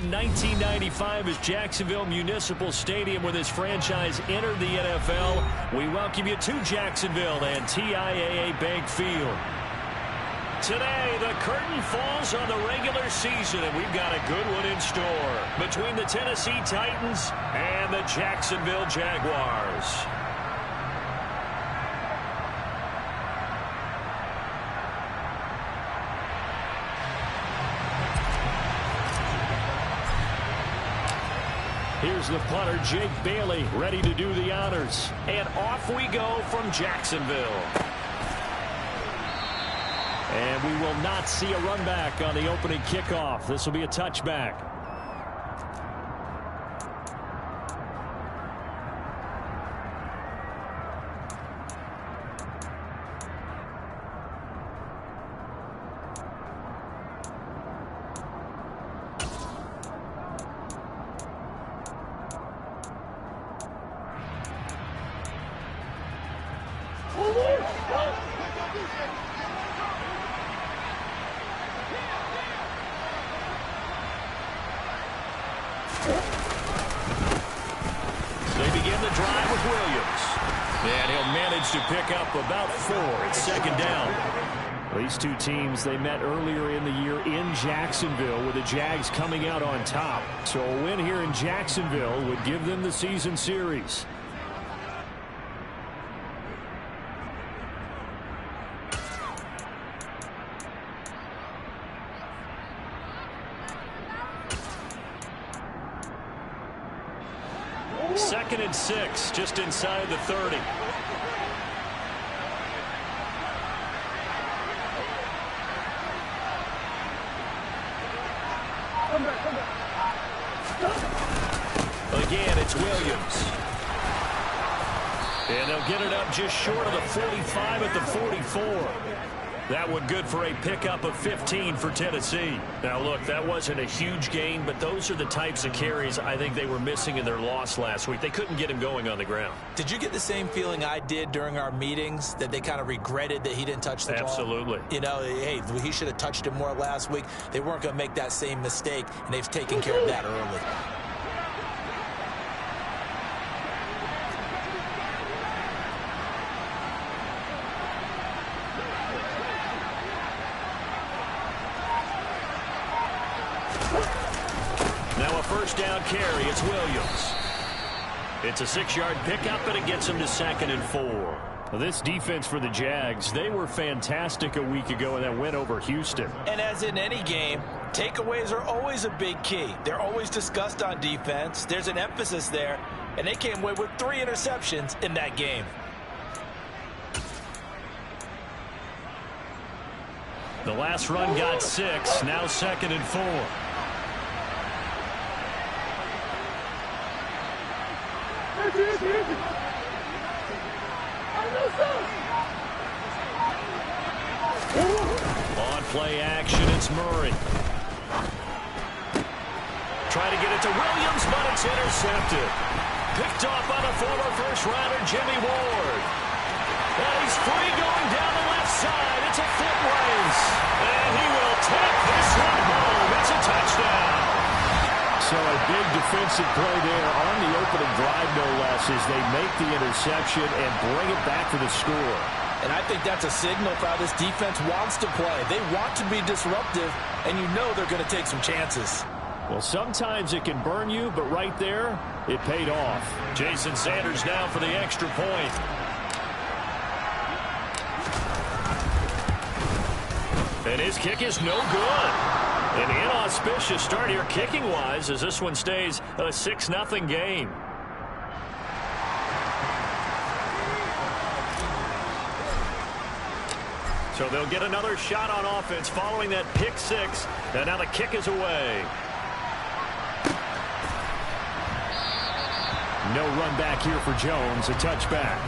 in 1995 as Jacksonville Municipal Stadium where this franchise entered the NFL. We welcome you to Jacksonville and TIAA Bank Field. Today, the curtain falls on the regular season, and we've got a good one in store between the Tennessee Titans and the Jacksonville Jaguars. Here's the punter, Jake Bailey, ready to do the honors. And off we go from Jacksonville. And we will not see a run back on the opening kickoff. This will be a touchback. They begin the drive with Williams. And he'll manage to pick up about 4. It's second down. These two teams, they met earlier in the year in Jacksonville with the Jags coming out on top. So a win here in Jacksonville would give them the season series. Second and 6, just inside the 30. Again, it's Williams. And they'll get it up just short of the 45 at the 44. That one good for a pickup of 15 for Tennessee. Now, look, that wasn't a huge gain, but those are the types of carries I think they were missing in their loss last week. They couldn't get him going on the ground. Did you get the same feeling I did during our meetings, that they kind of regretted that he didn't touch the ball? Absolutely. You know, hey, he should have touched it more last week. They weren't going to make that same mistake, and they've taken care of that early. Now a first down carry. It's Williams. It's a 6-yard pickup, and it gets him to 2nd and 4. Well, this defense for the Jags, they were fantastic a week ago in that win over Houston. And as in any game, takeaways are always a big key. They're always discussed on defense. There's an emphasis there, and they came away with 3 interceptions in that game. The last run got 6, now 2nd and 4. On play action, it's Murray. Try to get it to Williams, but it's intercepted. Picked off by the former first-rounder, Jimmy Ward. And he's free going down the left side. It's a foot race. And he will take this one home. It's a touchdown. So a big defensive play there on the opening drive, no less, as they make the interception and bring it back for the score. And I think that's a signal for how this defense wants to play. They want to be disruptive, and you know they're going to take some chances. Well, sometimes it can burn you, but right there, it paid off. Jason Sanders now for the extra point. And his kick is no good. An inauspicious start here kicking-wise as this one stays a 6-0 game. So they'll get another shot on offense following that pick 6. And now the kick is away. No run back here for Jones, a touchback.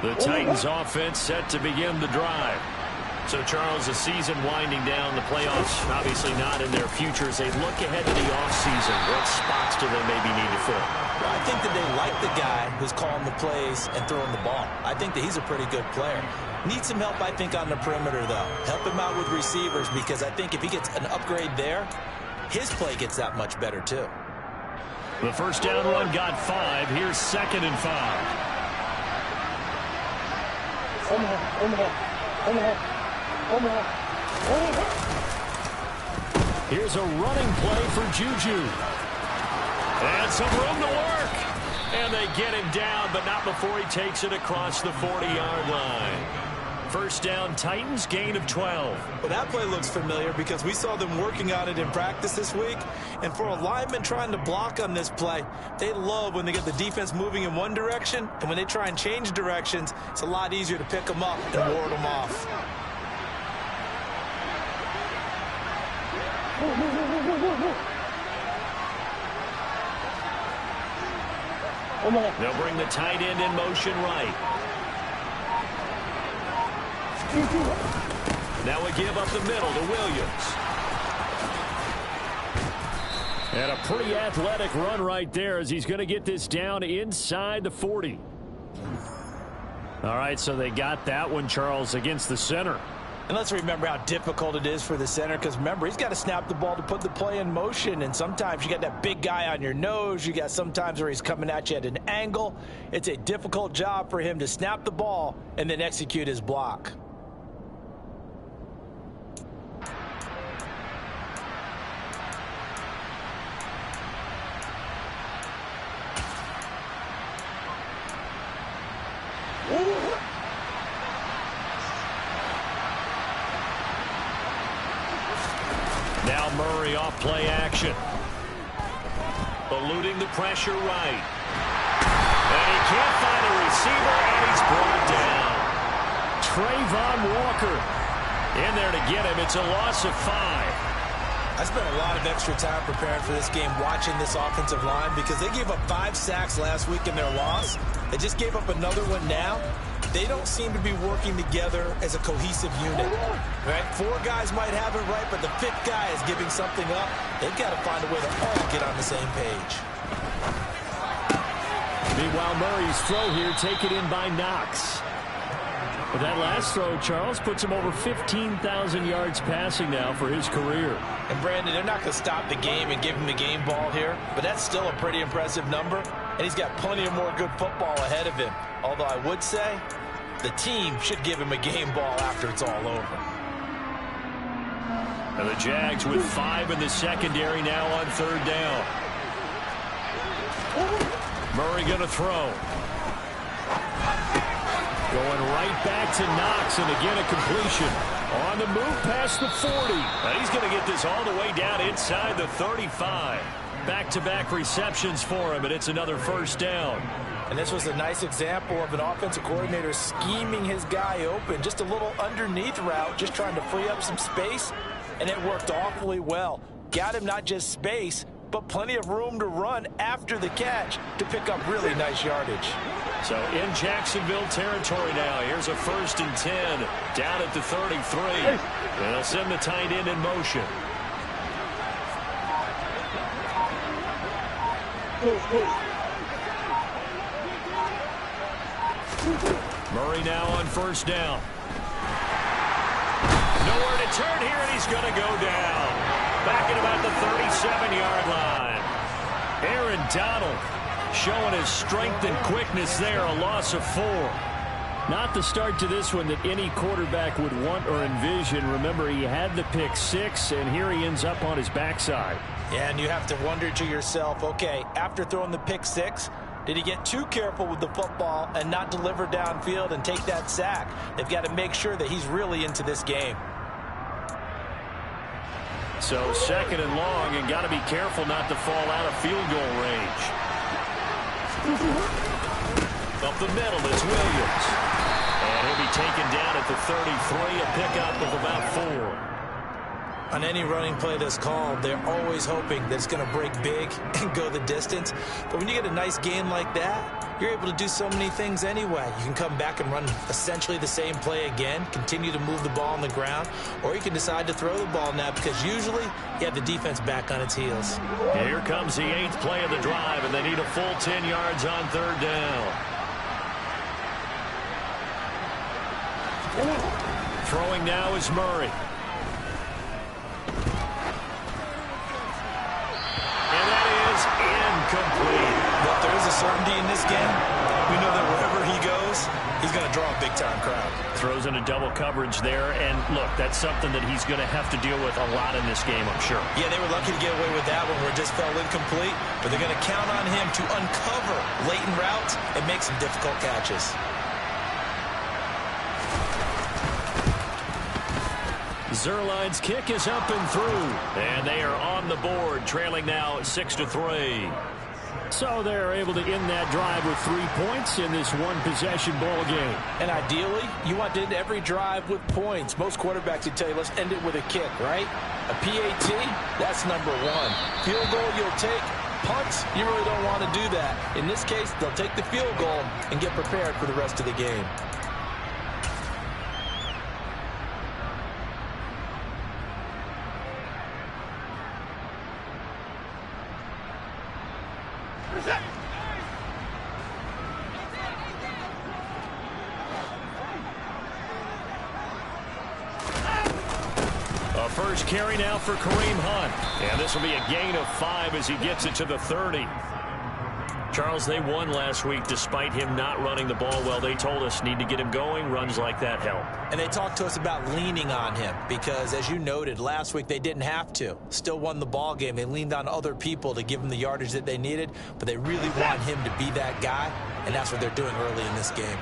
The Titans offense set to begin the drive. So, Charles, the season winding down, the playoffs obviously not in their future. As they look ahead to the offseason, what spots do they maybe need to fill? Well, I think that they like the guy who's calling the plays and throwing the ball. I think that he's a pretty good player. Needs some help, I think, on the perimeter, though. Help him out with receivers, because I think if he gets an upgrade there, his play gets that much better, too. The first down run got 5. Here's 2nd and 5. Here's a running play for Juju. And some room to work. And they get him down, but not before he takes it across the 40-yard line. First down, Titans, gain of 12. Well, that play looks familiar because we saw them working on it in practice this week. And for a lineman trying to block on this play, they love when they get the defense moving in one direction. And when they try and change directions, it's a lot easier to pick them up and ward them off. They'll bring the tight end in motion right. Now we give up the middle to Williams. And a pretty athletic run right there as he's going to get this down inside the 40. All right, so they got that one, Charles, against the center. And let's remember how difficult it is for the center, because remember, he's got to snap the ball to put the play in motion, and sometimes you got that big guy on your nose. You got sometimes where he's coming at you at an angle. It's a difficult job for him to snap the ball and then execute his block. Now Murray off play action. Eluding the pressure right. And he can't find a receiver, and he's brought down. Trayvon Walker in there to get him. It's a loss of 5. I spent a lot of extra time preparing for this game watching this offensive line because they gave up 5 sacks last week in their loss. They just gave up another one now. They don't seem to be working together as a cohesive unit. Right? 4 guys might have it right, but the 5th guy is giving something up. They've got to find a way to all get on the same page. Meanwhile, Murray's throw here taken in by Knox. But that last throw, Charles, puts him over 15,000 yards passing now for his career. And, Brandon, they're not going to stop the game and give him the game ball here, but that's still a pretty impressive number, and he's got plenty of more good football ahead of him. Although I would say the team should give him a game ball after it's all over. And the Jags with 5 in the secondary now on 3rd down. Murray going to throw. Going right back to Knox, and again a completion. On the move past the 40. And he's going to get this all the way down inside the 35. Back-to-back receptions for him, and it's another first down. And this was a nice example of an offensive coordinator scheming his guy open. Just a little underneath route, just trying to free up some space, and it worked awfully well. Got him not just space, but plenty of room to run after the catch to pick up really nice yardage. So in Jacksonville territory now. Here's a 1st and 10 down at the 33. And they'll send the tight end in motion. Murray now on 1st down. Nowhere to turn here, and he's going to go down. Back at about the 37-yard line. Aaron Donald showing his strength and quickness there, a loss of 4. Not the start to this one that any quarterback would want or envision. Remember, he had the pick 6, and here he ends up on his backside. Yeah, and you have to wonder to yourself, okay, after throwing the pick 6, did he get too careful with the football and not deliver downfield and take that sack? They've got to make sure that he's really into this game. So 2nd and long, and got to be careful not to fall out of field goal range. Up the middle is Williams. And he'll be taken down at the 33, a pickup of about 4. On any running play that's called, they're always hoping that it's going to break big and go the distance. But when you get a nice gain like that, you're able to do so many things anyway. You can come back and run essentially the same play again, continue to move the ball on the ground, or you can decide to throw the ball now because usually you have the defense back on its heels. Here comes the 8th play of the drive, and they need a full 10 yards on 3rd down. Throwing now is Murray. Incomplete. But there is a certainty in this game. We know that wherever he goes, he's going to draw a big-time crowd. Throws into double coverage there, and look, that's something that he's going to have to deal with a lot in this game, I'm sure. Yeah, they were lucky to get away with that one where it just fell incomplete, but they're going to count on him to uncover latent routes and make some difficult catches. Zerline's kick is up and through, and they are on the board, trailing now 6-3. So they're able to end that drive with 3 points in this one-possession ball game. And ideally, you want to end every drive with points. Most quarterbacks would tell you, let's end it with a kick, right? A PAT, that's number 1. Field goal, you'll take. Punts, you really don't want to do that. In this case, they'll take the field goal and get prepared for the rest of the game. First carry now for Kareem Hunt. And this will be a gain of 5 as he gets it to the 30. Charles, they won last week despite him not running the ball well. They told us need to get him going. Runs like that help. And they talked to us about leaning on him because, as you noted, last week they didn't have to. Still won the ball game. They leaned on other people to give them the yardage that they needed, but they really want him to be that guy, and that's what they're doing early in this game.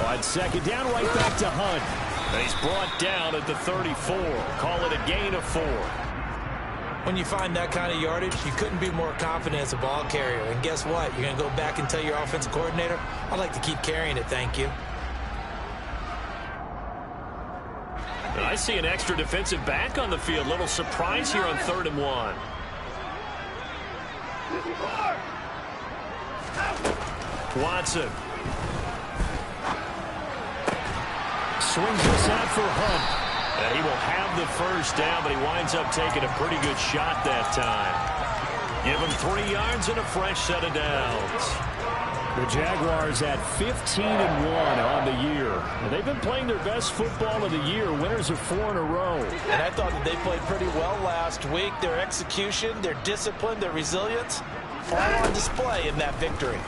On second down, right back to Hunt. And he's brought down at the 34. Call it a gain of 4. When you find that kind of yardage, you couldn't be more confident as a ball carrier. And guess what? You're going to go back and tell your offensive coordinator, I'd like to keep carrying it, thank you. And I see an extra defensive back on the field. Little surprise here on 3rd and 1. Watson. Swings this out for Hunt. And he will have the first down, but he winds up taking a pretty good shot that time. Give him 3 yards and a fresh set of downs. The Jaguars at 15-1 on the year. They've been playing their best football of the year, winners of 4 in a row. And I thought that they played pretty well last week. Their execution, their discipline, their resilience, all on display in that victory.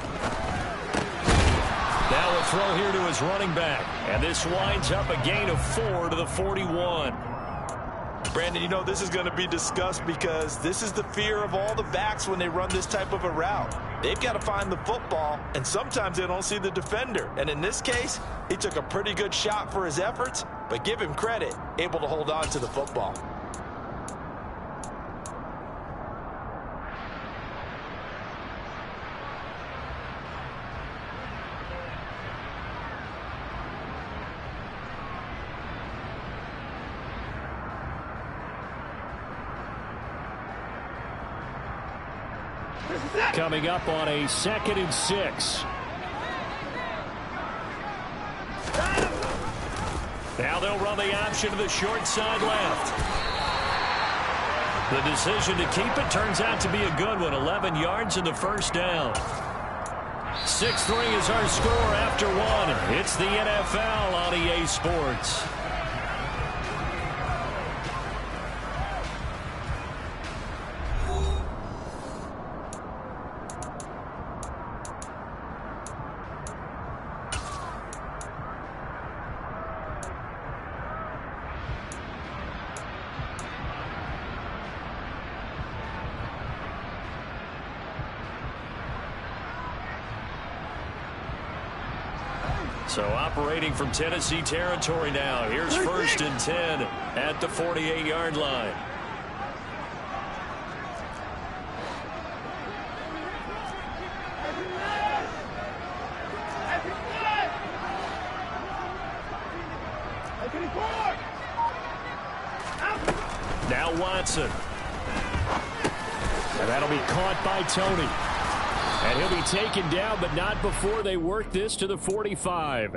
Now a throw here to his running back. And this winds up a gain of 4 to the 41. Brandon, you know this is going to be discussed because this is the fear of all the backs when they run this type of a route. They've got to find the football, and sometimes they don't see the defender. And in this case, he took a pretty good shot for his efforts, but give him credit, able to hold on to the football. Coming up on a 2nd and 6. Now they'll run the option to the short side left. The decision to keep it turns out to be a good one. 11 yards and the first down. 6-3 is our score after 1. It's the NFL on EA Sports. So operating from Tennessee territory now. Here's 1st and 10 at the 48-yard line. Watson. And that'll be caught by Tony. And he'll be taken down, but not before they work this to the 45.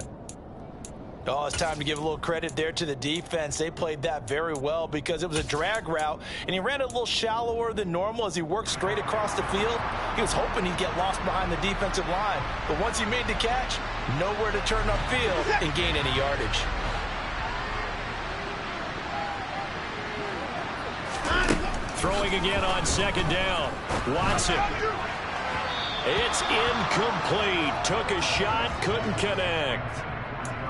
Oh, it's time to give a little credit there to the defense. They played that very well because it was a drag route, and he ran a little shallower than normal as he worked straight across the field. He was hoping he'd get lost behind the defensive line, but once he made the catch, nowhere to turn upfield and gain any yardage. Throwing again on second down. Watson. It's incomplete. Took a shot, couldn't connect.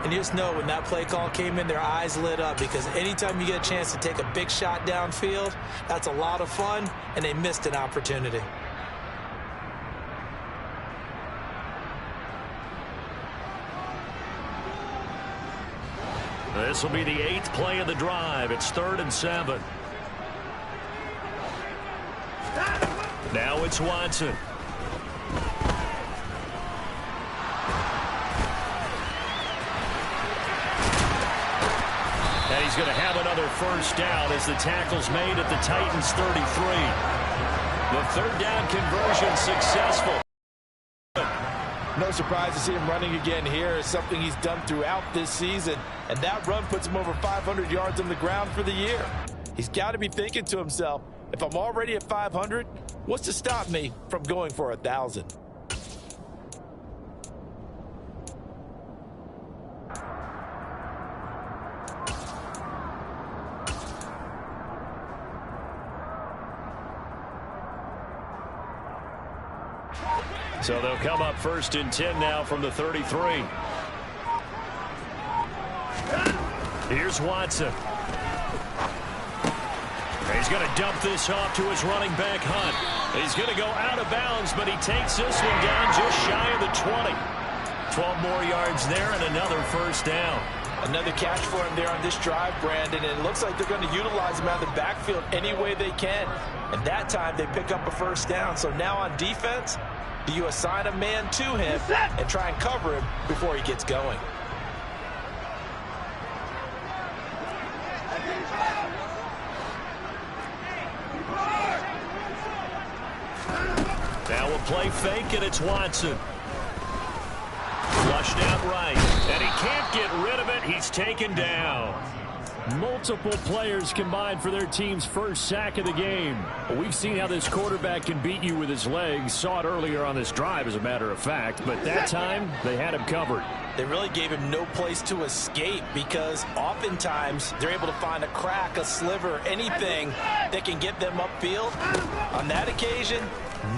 And you just know when that play call came in, their eyes lit up because anytime you get a chance to take a big shot downfield, that's a lot of fun, and they missed an opportunity. This will be the 8th play of the drive. It's 3rd and 7. Now it's Watson. And he's going to have another first down as the tackle's made at the Titans' 33. The 3rd down conversion successful. No surprise to see him running again here. It's something he's done throughout this season. And that run puts him over 500 yards on the ground for the year. He's got to be thinking to himself, if I'm already at 500, what's to stop me from going for 1,000? So they'll come up 1st and 10 now from the 33. Here's Watson. He's going to dump this off to his running back, Hunt. He's going to go out of bounds, but he takes this one down just shy of the 20. 12 more yards there and another first down. Another catch for him there on this drive, Brandon, and it looks like they're going to utilize him out of the backfield any way they can. And that time they pick up a first down. So now on defense, do you assign a man to him and try and cover him before he gets going? Now we'll play fake, and it's Watson. Flushed out right, and he can't get rid of it. He's taken down. Multiple players combined for their team's first sack of the game. We've seen how this quarterback can beat you with his legs. Saw it earlier on this drive, as a matter of fact. But that time, they had him covered. They really gave him no place to escape because oftentimes they're able to find a crack, a sliver, anything that can get them upfield. On that occasion,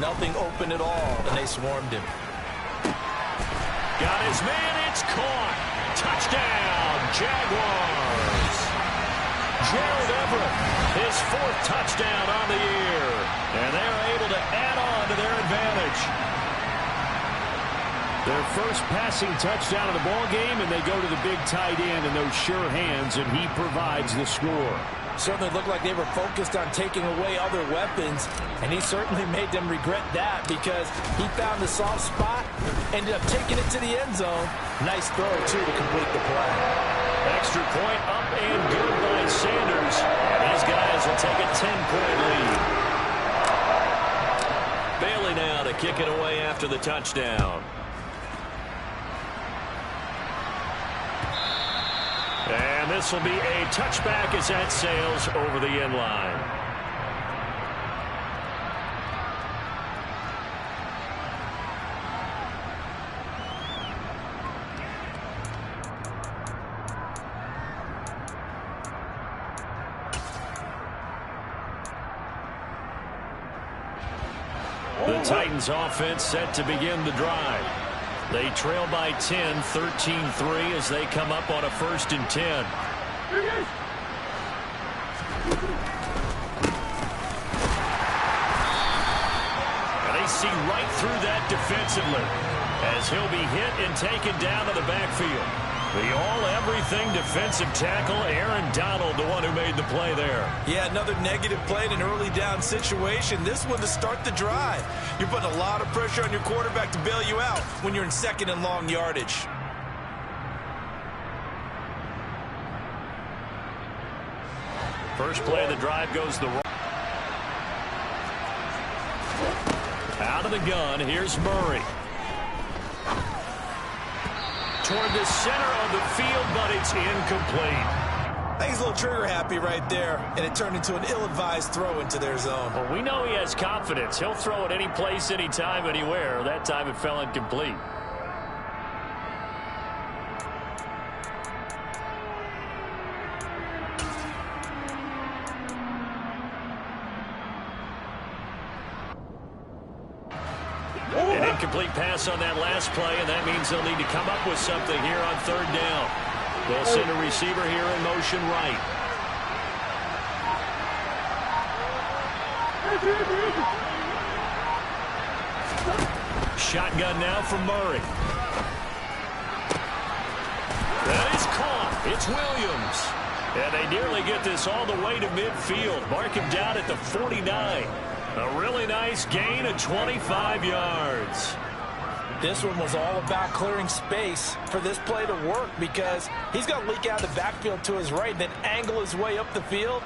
nothing open at all, and they swarmed him. Got his man. It's caught. Touchdown, Jaguars. Gerald Everett, his 4th touchdown on the year. And they're able to add on to their advantage. Their first passing touchdown of the ball game, and they go to the big tight end in those sure hands, and he provides the score. Certainly looked like they were focused on taking away other weapons, and he certainly made them regret that because he found the soft spot, ended up taking it to the end zone. Nice throw, too, to complete the play. Extra point up and good by Sanders. And these guys will take a 10-point lead. Bailey now to kick it away after the touchdown. And this will be a touchback as that sails over the end line. The Titans offense set to begin the drive. They trail by 10, 13-3 as they come up on a 1st and 10. And they see right through that defensively as he'll be hit and taken down to the backfield. The all-everything defensive tackle, Aaron Donald, the one who made the play there. Yeah, another negative play in an early down situation. This one to start the drive. You're putting a lot of pressure on your quarterback to bail you out when you're in 2nd and long yardage. First play of the drive goes the wrong. Out of the gun, here's Murray. Toward the center of the field, but it's incomplete. I think he's a little trigger happy right there, and it turned into an ill-advised throw into their zone. Well, we know he has confidence. He'll throw it any place, anytime, anywhere. That time it fell incomplete. An incomplete pass on that last play, and that means they'll need to come up with something here on third down. They'll send a receiver here in motion right. Shotgun now from Murray. That is caught. It's Williams. And they nearly get this all the way to midfield. Mark him down at the 49. A really nice gain of 25 yards. This one was all about clearing space for this play to work because he's going to leak out the backfield to his right and then angle his way up the field.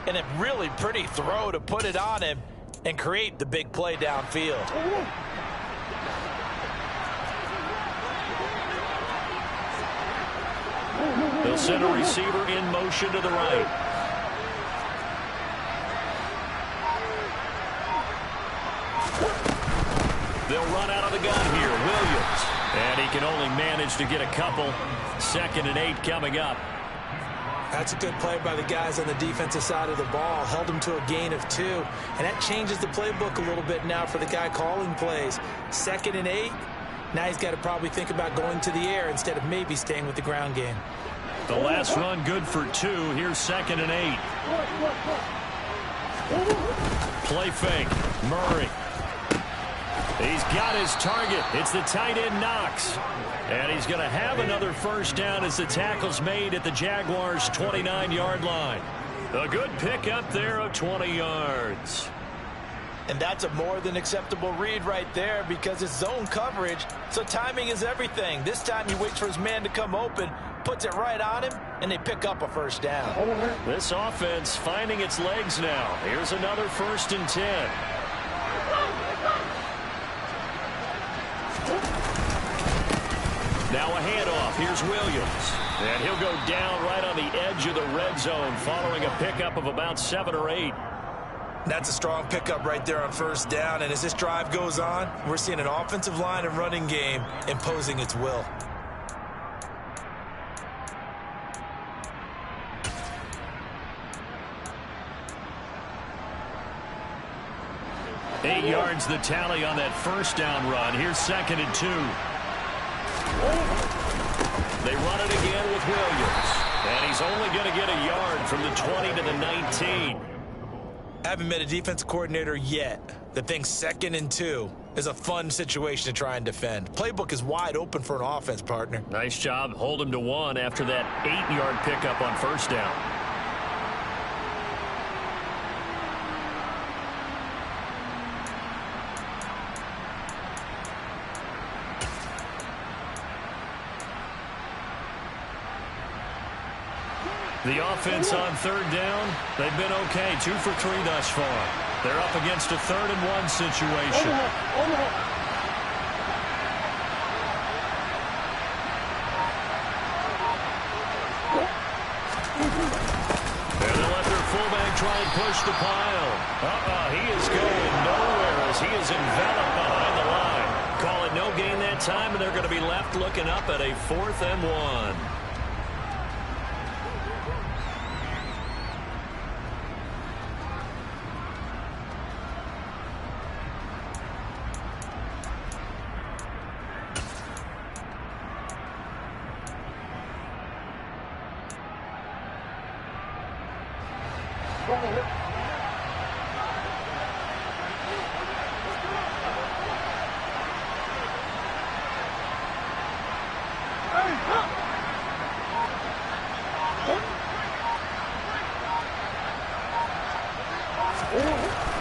And a really pretty throw to put it on him and create the big play downfield. They'll send a receiver in motion to the right. They'll run out of the gun here. Williams. And he can only manage to get a couple. 2nd and 8 coming up. That's a good play by the guys on the defensive side of the ball. Held them to a gain of 2. And that changes the playbook a little bit now for the guy calling plays. 2nd and 8. Now he's got to probably think about going to the air instead of maybe staying with the ground game. The last run good for 2. Here's 2nd and 8. Play fake. Murray. He's got his target. It's the tight end Knox. And he's going to have another first down as the tackle's made at the Jaguars' 29-yard line. A good pickup there of 20 yards. And that's a more than acceptable read right there because it's zone coverage, so timing is everything. This time he waits for his man to come open, puts it right on him, and they pick up a first down. This offense finding its legs now. Here's another 1st and 10. Now a handoff. Here's Williams. And he'll go down right on the edge of the red zone following a pickup of about 7 or 8. That's a strong pickup right there on first down. And as this drive goes on, we're seeing an offensive line and running game imposing its will. Eight yards the tally on that first down run. Here's 2nd and 2. They run it again with Williams. And he's only going to get a yard from the 20 to the 19. Haven't met a defense coordinator yet that thinks 2nd and 2 is a fun situation to try and defend. Playbook is wide open for an offense, partner. Nice job. Hold him to 1 after that 8-yard pickup on first down. The offense on third down, they've been okay. 2 for 3 thus far. They're up against a 3rd and 1 situation. And they let their fullback try and push the pile. He is going nowhere as he is enveloped behind the line. Call it no gain that time, and they're going to be left looking up at a 4th and 1.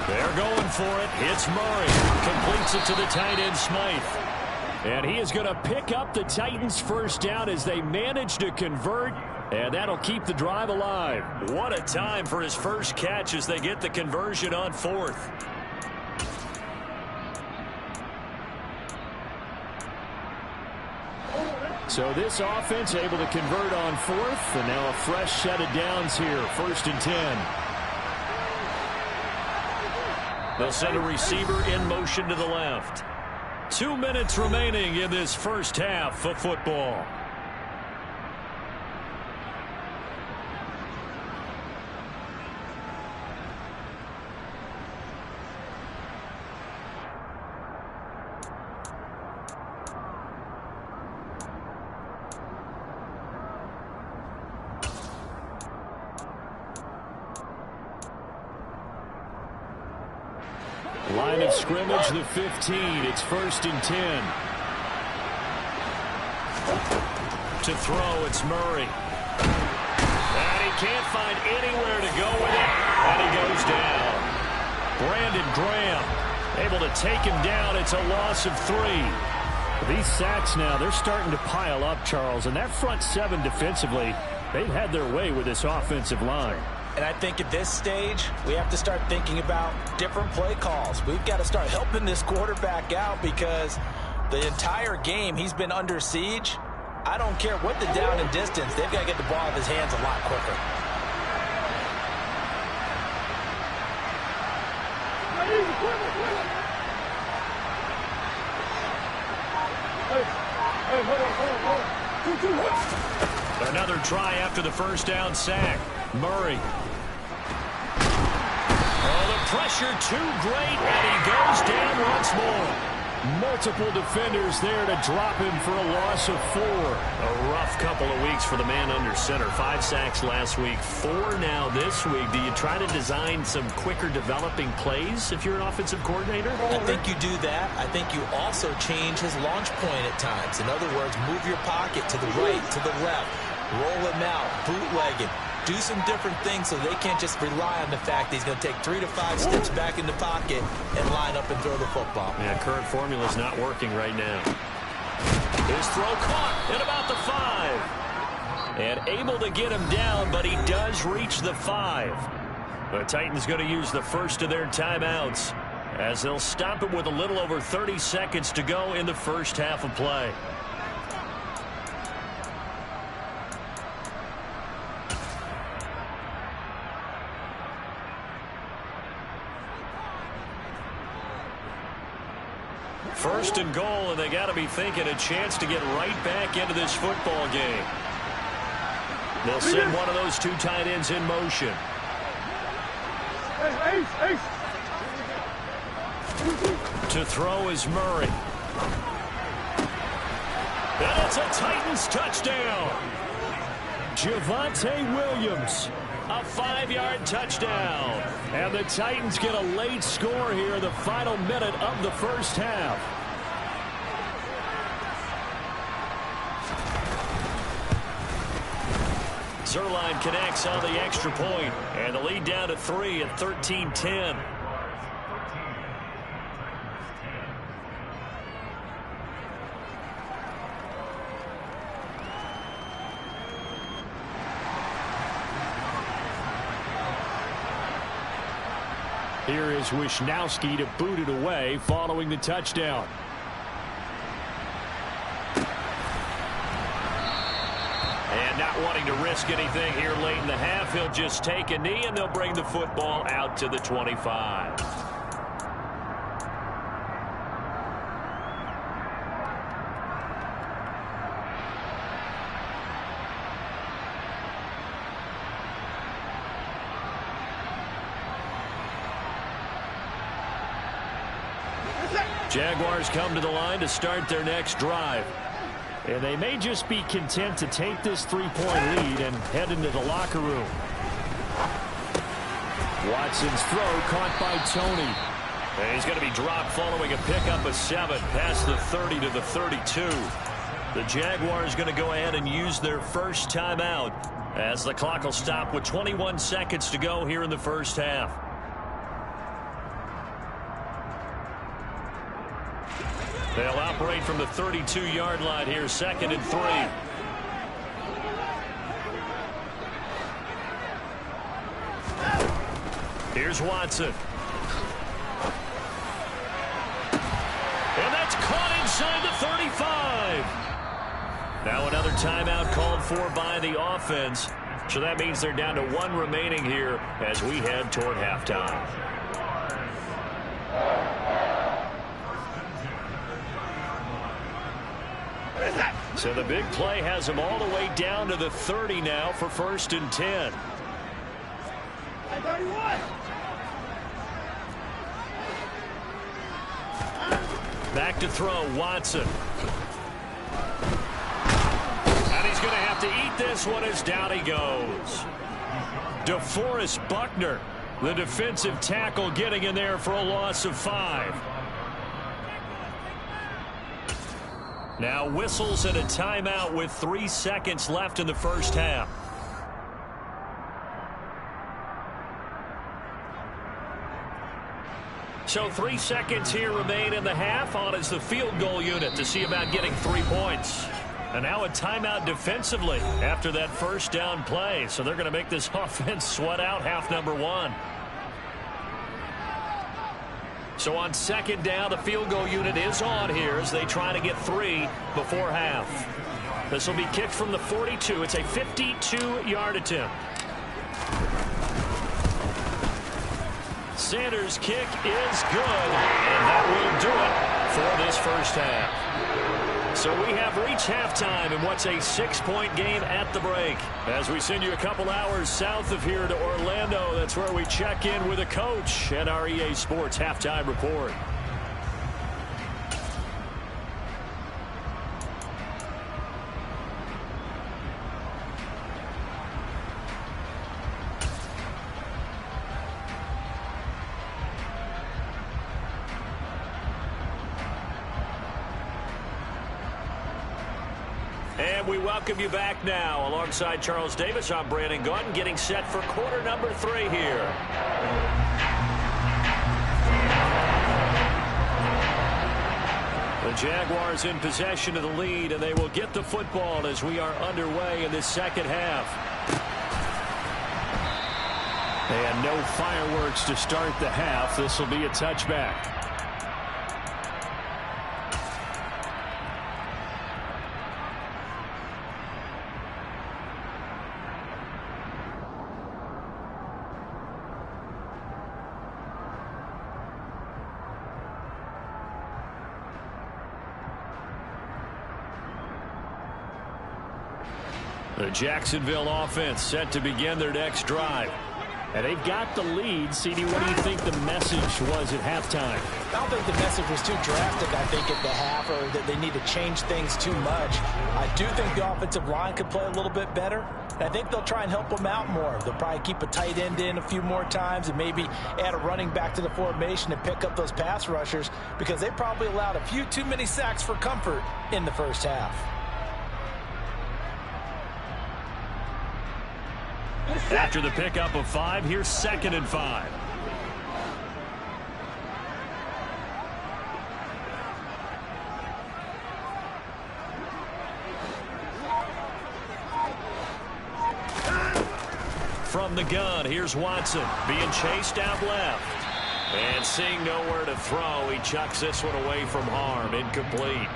They're going for it. It's Murray. Completes it to the tight end, Smythe. And he is going to pick up the Titans' first down as they manage to convert And that'll keep the drive alive. What a time for his first catch as they get the conversion on 4th. So this offense able to convert on 4th, and now a fresh set of downs here, 1st and 10. They'll send a receiver in motion to the left. 2 minutes remaining in this first half of football. Line of scrimmage, the 15. It's 1st and 10. To throw, it's Murray. And he can't find anywhere to go with it. And he goes down. Brandon Graham able to take him down. It's a loss of 3. These sacks now, they're starting to pile up, Charles. And that front 7 defensively, they've had their way with this offensive line. And I think at this stage, we have to start thinking about different play calls. We've got to start helping this quarterback out because the entire game he's been under siege. I don't care what the down and distance. They've got to get the ball out of his hands a lot quicker. Another try after the first down sack. Murray. Oh, the pressure too great, and he goes down once more. Multiple defenders there to drop him for a loss of 4. A rough couple of weeks for the man under center. 5 sacks last week, 4 now this week. Do you try to design some quicker developing plays if you're an offensive coordinator? I think you do that. I think you also change his launch point at times. In other words, move your pocket to the right, to the left. Roll him out, bootleg him. Do some different things so they can't just rely on the fact that he's going to take 3 to 5 steps back in the pocket and line up and throw the football. Yeah, current formula's not working right now. His throw caught at about the 5. And able to get him down, but he does reach the 5. The Titans going to use the first of their timeouts as they'll stop it with a little over 30 seconds to go in the first half of play. First and goal, and they got to be thinking a chance to get right back into this football game. They'll send one of those 2 tight ends in motion. To throw is Murray. And it's a Titans touchdown. Javonte Williams. A 5-yard touchdown. And the Titans get a late score here in the final minute of the first half. Zerline connects on the extra point, and the lead down to 3 at 13-10. Here is Wisnowski to boot it away following the touchdown. And not wanting to risk anything here late in the half, he'll just take a knee and they'll bring the football out to the 25. Jaguars come to the line to start their next drive. And they may just be content to take this 3-point lead and head into the locker room. Watson's throw caught by Tony. And he's going to be dropped following a pickup of 7 past the 30 to the 32. The Jaguars going to go ahead and use their first timeout as the clock will stop with 21 seconds to go here in the first half. They'll operate from the 32-yard line here, 2nd and 3. Here's Watson. And that's caught inside the 35. Now another timeout called for by the offense. So that means they're down to 1 remaining here as we head toward halftime. So the big play has them all the way down to the 30 now for 1st and 10. Back to throw, Watson. And he's going to have to eat this one as down he goes. DeForest Buckner, the defensive tackle, getting in there for a loss of 5. Now whistles and a timeout with 3 seconds left in the first half. So 3 seconds here remain in the half. On is the field goal unit to see about getting 3 points. And now a timeout defensively after that first down play. So they're going to make this offense sweat out half number 1. So on 2nd down, the field goal unit is on here as they try to get 3 before half. This will be kicked from the 42. It's a 52-yard attempt. Sanders' kick is good, and that will do it for this first half. So we have reached halftime in what's a 6-point game at the break. As we send you a couple hours south of here to Orlando, that's where we check in with a coach at our EA Sports Halftime Report. We welcome you back now. Alongside Charles Davis, I'm Brandon Gaudin, getting set for quarter number 3 here. The Jaguars in possession of the lead, and they will get the football as we are underway in this second half. And no fireworks to start the half. This will be a touchback. The Jacksonville offense set to begin their next drive. And they've got the lead. CD, what do you think the message was at halftime? I don't think the message was too drastic, I think, at the half, or that they need to change things too much. I do think the offensive line could play a little bit better. I think they'll try and help them out more. They'll probably keep a tight end in a few more times and maybe add a running back to the formation and pick up those pass rushers, because they probably allowed a few too many sacks for comfort in the first half. After the pickup of 5, here's 2nd and 5. From the gun, here's Watson being chased out left. And seeing nowhere to throw, he chucks this one away from harm. Incomplete.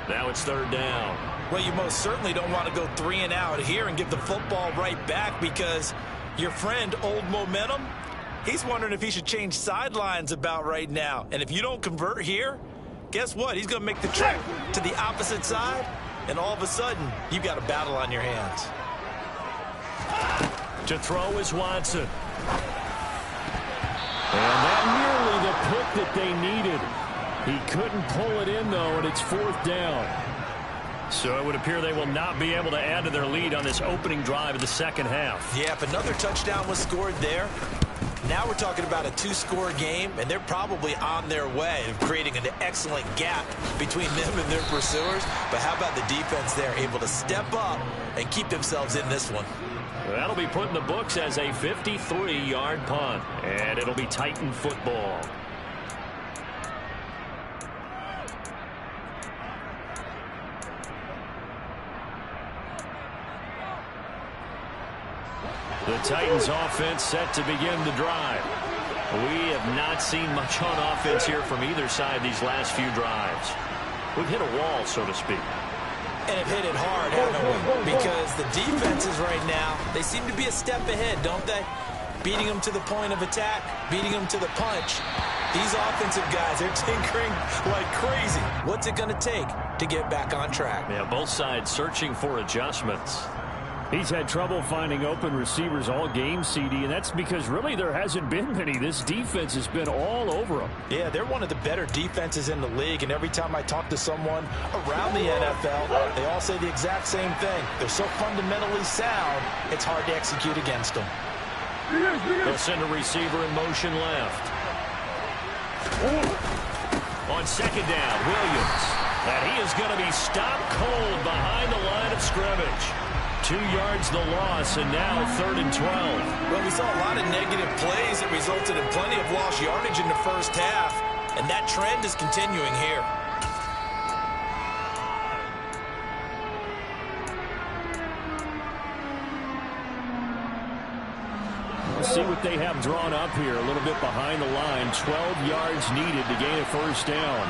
Now it's 3rd down. Well, you most certainly don't want to go 3 and out here and give the football right back, because your friend, Old Momentum, he's wondering if he should change sidelines about right now. And if you don't convert here, guess what? He's going to make the trip to the opposite side, and all of a sudden, you've got a battle on your hands. To throw is Watson. And that nearly the pick that they needed. He couldn't pull it in, though, and it's 4th down. So it would appear they will not be able to add to their lead on this opening drive of the second half. Yeah, if another touchdown was scored there, now we're talking about a 2-score game, and they're probably on their way of creating an excellent gap between them and their pursuers. But how about the defense there, able to step up and keep themselves in this one? That'll be put in the books as a 53-yard punt, and it'll be Titan football. The Titans offense set to begin the drive. We have not seen much on offense here from either side these last few drives. We've hit a wall, so to speak. And have hit it hard, haven't we? Because the defenses right now, they seem to be a step ahead, don't they? Beating them to the point of attack, beating them to the punch. These offensive guys, they're tinkering like crazy. What's it going to take to get back on track? Yeah, both sides searching for adjustments. He's had trouble finding open receivers all game, CD, and that's because really there hasn't been many. This defense has been all over them. Yeah, they're one of the better defenses in the league, and every time I talk to someone around the NFL, they all say the exact same thing. They're so fundamentally sound, it's hard to execute against them. They'll send a receiver in motion left. On second down, Williams. And he is going to be stopped cold behind the line of scrimmage. 2 yards the loss, and now 3rd and 12. Well, we saw a lot of negative plays that resulted in plenty of lost yardage in the first half, and that trend is continuing here. Let's see what they have drawn up here. A little bit behind the line. 12 yards needed to gain a first down.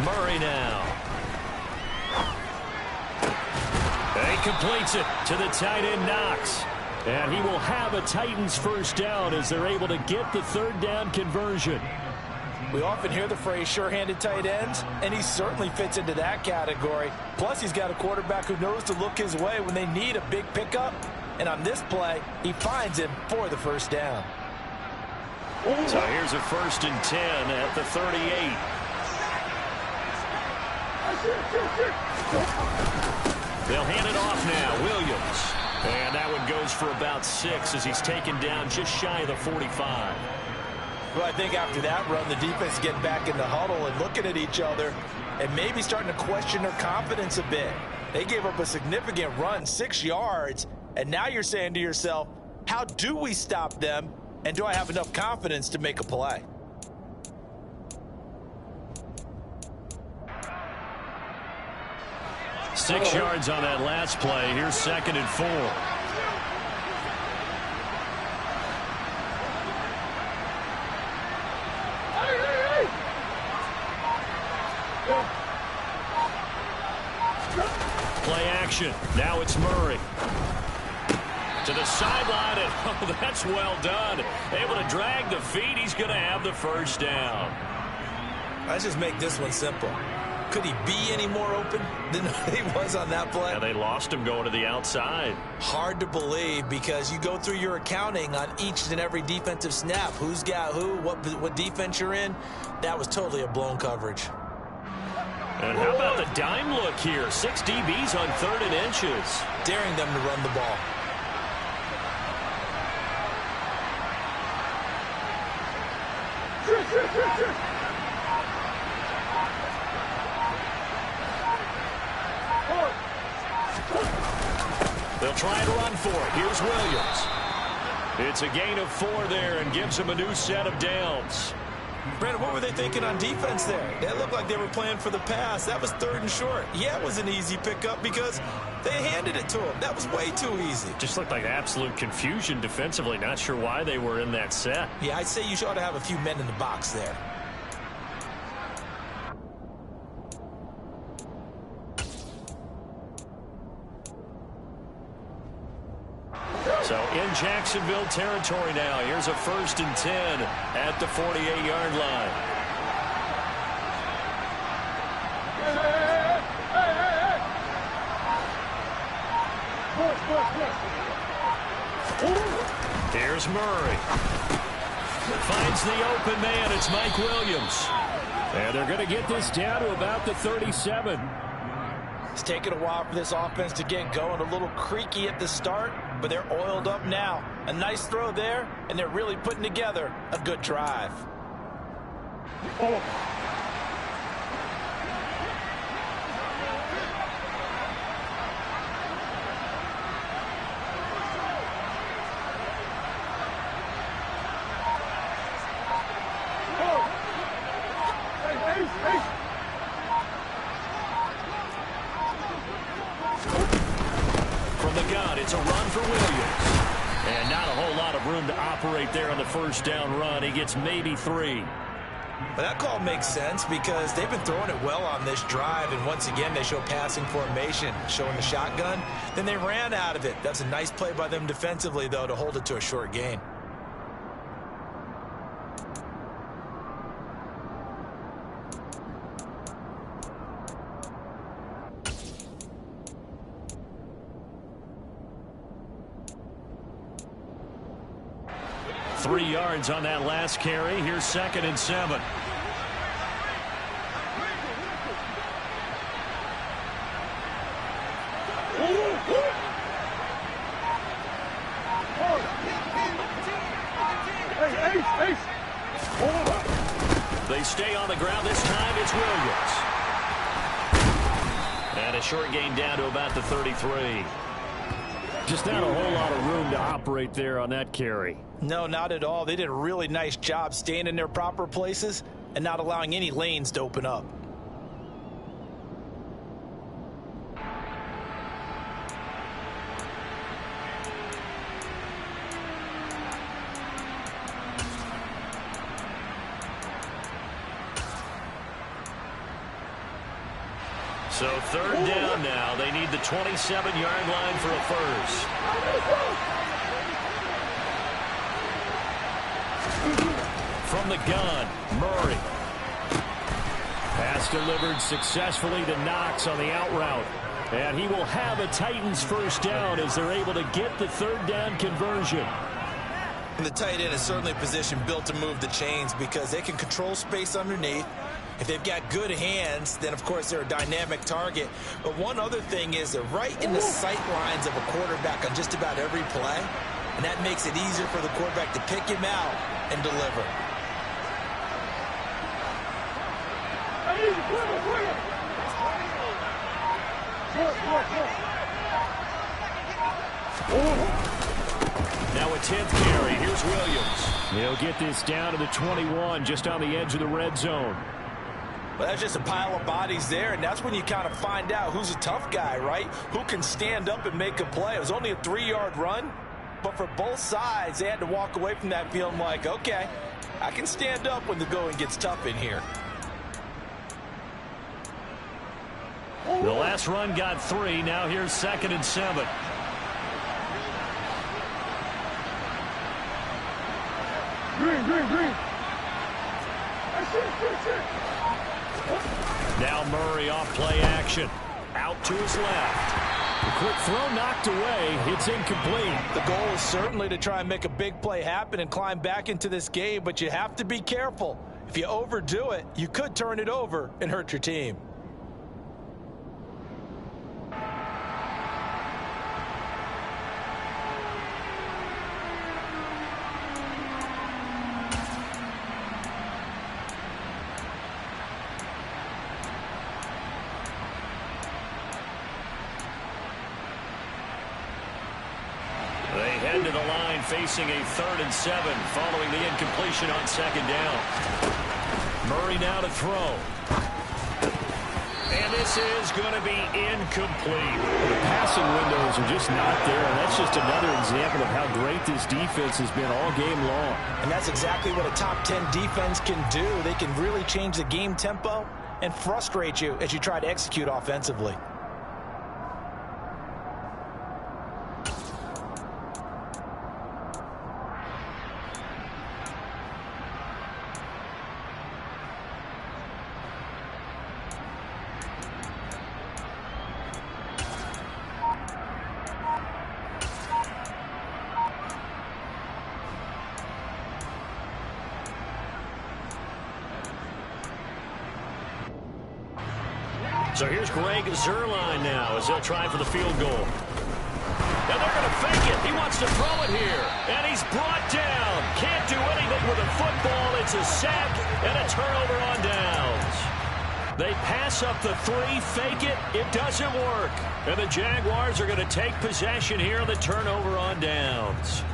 Murray now. He completes it to the tight end, Knox. And he will have a Titans first down as they're able to get the 3rd down conversion. We often hear the phrase sure-handed tight ends, and he certainly fits into that category. Plus, he's got a quarterback who knows to look his way when they need a big pickup. And on this play, he finds him for the first down. So here's a 1st and 10 at the 38. They'll hand it off now, Williams. And that one goes for about 6 as he's taken down just shy of the 45. Well, I think after that run, the defense is getting back in the huddle and looking at each other and maybe starting to question their confidence a bit. They gave up a significant run, 6 yards, and now you're saying to yourself, how do we stop them, and do I have enough confidence to make a play? Six yards on that last play. Here's 2nd and 4. Play action. Now it's Murray. To the sideline, and oh, that's well done. Able to drag the feet. He's going to have the first down. Let's just make this one simple. Could he be any more open than he was on that play? Yeah, they lost him going to the outside. Hard to believe because you go through your accounting on each and every defensive snap. Who's got who, what defense you're in. That was totally a blown coverage. And how about the dime look here? 6 DBs on 3rd and inches. Daring them to run the ball. They'll try to run for it. Here's Williams. It's a gain of 4 there and gives them a new set of downs. Brandon, what were they thinking on defense there? They looked like they were playing for the pass. That was 3rd and short. Yeah, it was an easy pickup because they handed it to him. That was way too easy. Just looked like absolute confusion defensively. Not sure why they were in that set. Yeah, I'd say you ought to have a few men in the box there. So in Jacksonville territory now. Here's a 1st and 10 at the 48-yard line. Here's Murray. Finds the open man. It's Mike Williams. And they're going to get this down to about the 37. It's taken a while for this offense to get going. A little creaky at the start, but they're oiled up now. A nice throw there, and they're really putting together a good drive. From the gun, it's a run for Williams. And not a whole to operate there on the first down run. He gets maybe 3. But that call makes sense because they've been throwing it well on this drive, and once again they show passing formation, showing the shotgun. Then they ran out of it. That's a nice play by them defensively, though, to hold it to a short gain. Three yards on that last carry. Here's 2nd and 7. They stay on the ground. This time it's Williams. And a short gain down to about the 33. Just not a whole lot of room to operate there on that carry. No, not at all. They did a really nice job staying in their proper places and not allowing any lanes to open up. So 3rd down now. They need the 27-yard line for a first. From the gun, Murray. Pass delivered successfully to Knox on the out route. And he will have a Titans first down as they're able to get the 3rd down conversion. And the tight end is certainly a position built to move the chains because they can control space underneath. If they've got good hands, then, of course, they're a dynamic target. But one other thing is they're right in the sight lines of a quarterback on just about every play, and that makes it easier for the quarterback to pick him out and deliver. Now a 10th carry. Here's Williams. He'll get this down to the 21, just on the edge of the red zone. Well, that's just a pile of bodies there, and that's when you kind of find out who's a tough guy, right? Who can stand up and make a play. It was only a 3-yard run, but for both sides, they had to walk away from that feeling like, okay, I can stand up when the going gets tough in here. The last run got 3. Now here's 2nd and 7. Green. Now Murray off play action. Out to his left. The quick throw knocked away. It's incomplete. The goal is certainly to try and make a big play happen and climb back into this game, but you have to be careful. If you overdo it, you could turn it over and hurt your team. Facing a 3rd and 7 following the incompletion on 2nd down. Murray now to throw. And this is going to be incomplete. The passing windows are just not there, and that's just another example of how great this defense has been all game long. And that's exactly what a top 10 defense can do. They can really change the game tempo and frustrate you as you try to execute offensively. So here's Greg Zuerlein now as they'll try for the field goal. And they're going to fake it. He wants to throw it here. And he's brought down. Can't do anything with a football. It's a sack and a turnover on downs. They pass up the 3, fake it. It doesn't work. And the Jaguars are going to take possession here on the turnover on downs.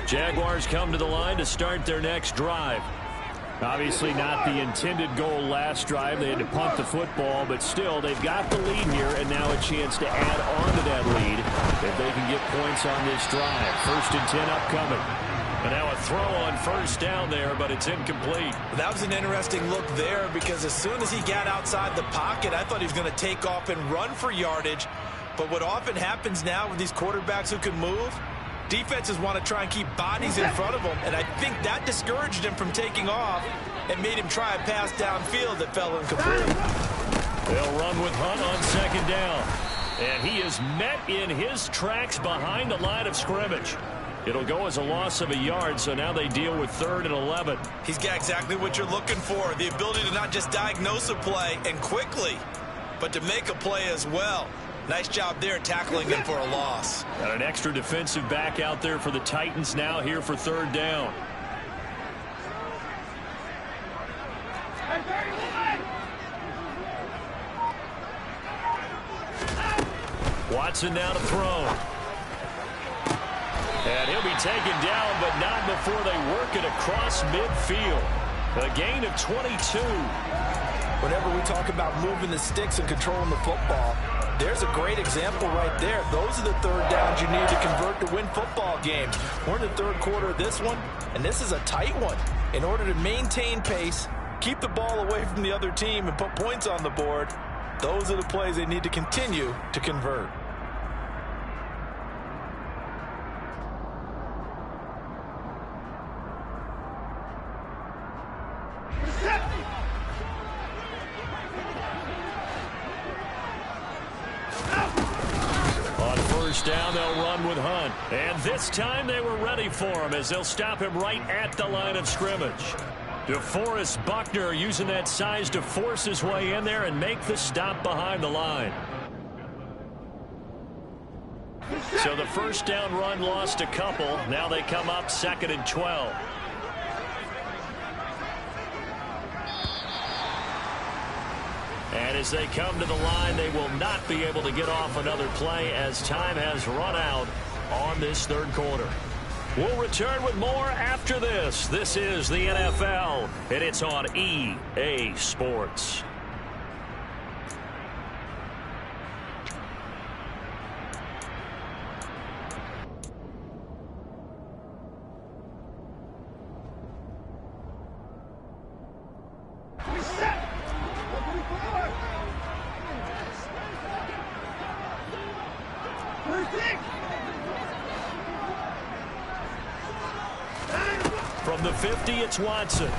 Jaguars come to the line to start their next drive. Obviously not the intended goal last drive. They had to punt the football, but still, they've got the lead here, and now a chance to add on to that lead if they can get points on this drive. 1st and 10 upcoming. And now a throw on 1st down there, but it's incomplete. That was an interesting look there because as soon as he got outside the pocket, I thought he was going to take off and run for yardage. But what often happens now with these quarterbacks who can move, defenses want to try and keep bodies in front of them, and I think that discouraged him from taking off and made him try a pass downfield that fell incomplete. They'll run with Hunt on 2nd down. And he is met in his tracks behind the line of scrimmage. It'll go as a loss of a yard, so now they deal with 3rd and 11. He's got exactly what you're looking for, the ability to not just diagnose a play and quickly, but to make a play as well. Nice job there tackling him for a loss. Got an extra defensive back out there for the Titans now here for 3rd down. Watson now to throw. And he'll be taken down, but not before they work it across midfield. A gain of 22. Whenever we talk about moving the sticks and controlling the football, there's a great example right there. Those are the 3rd downs you need to convert to win football games. We're in the 3rd quarter of this one, and this is a tight one. In order to maintain pace, keep the ball away from the other team, and put points on the board, those are the plays they need to continue to convert. Down, they'll run with Hunt. And this time they were ready for him as they'll stop him right at the line of scrimmage. DeForest Buckner using that size to force his way in there and make the stop behind the line. So the 1st down run lost a couple. Now they come up 2nd and 12. And as they come to the line, they will not be able to get off another play as time has run out on this 3rd quarter. We'll return with more after this. This is the NFL, and it's on EA Sports. From the 50, it's Watson.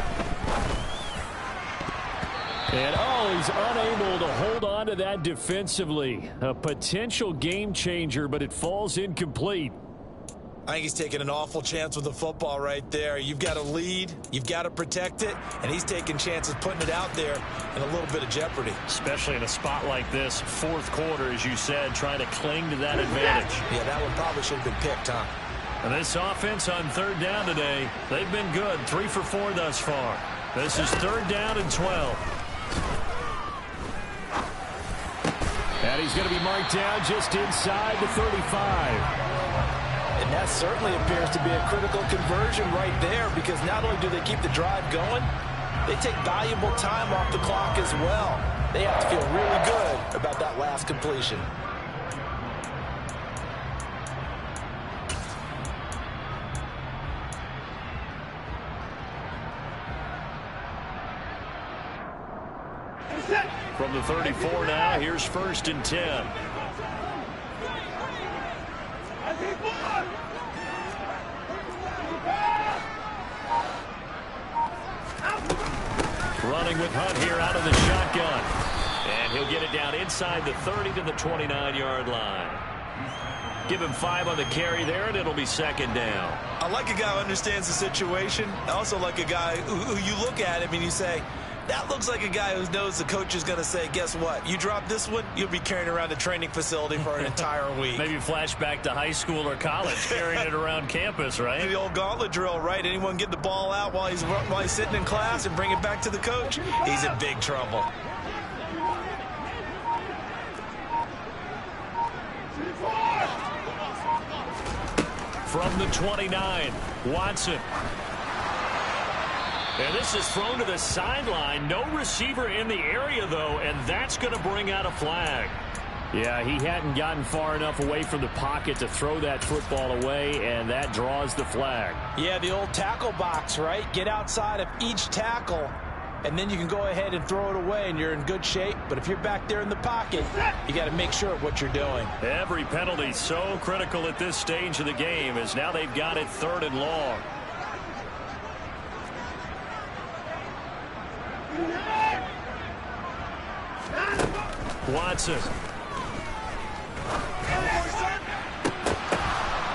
And, he's unable to hold on to that defensively. A potential game changer, but it falls incomplete. I think he's taking an awful chance with the football right there. You've got to lead, you've got to protect it, and he's taking chances putting it out there in a little bit of jeopardy. Especially in a spot like this, 4th quarter, as you said, trying to cling to that advantage. Yeah, that one probably should have been picked, huh? And this offense on 3rd down today, they've been good. 3 for 4 thus far. This is 3rd down and 12. And he's going to be marked down just inside the 35. And that certainly appears to be a critical conversion right there, because not only do they keep the drive going, they take valuable time off the clock as well. They have to feel really good about that last completion. From the 34 now, here's 1st and 10. Running with Hunt here out of the shotgun. And he'll get it down inside the 30 to the 29-yard line. Give him 5 on the carry there, and it'll be 2nd down. I like a guy who understands the situation. I also like a guy who you look at him and you say, that looks like a guy who knows the coach is going to say, guess what? You drop this one, you'll be carrying around a training facility for an entire week. Maybe flashback to high school or college, carrying it around campus, right? The old gauntlet drill, right? Anyone get the ball out while he's sitting in class and bring it back to the coach? He's in big trouble. From the 29, Watson. And this is thrown to the sideline. No receiver in the area, though, and that's going to bring out a flag. Yeah, he hadn't gotten far enough away from the pocket to throw that football away, and that draws the flag. Yeah, the old tackle box, right? Get outside of each tackle, and then you can go ahead and throw it away, and you're in good shape. But if you're back there in the pocket, you got to make sure of what you're doing. Every penalty so critical at this stage of the game, as now they've got it 3rd and long. Watson.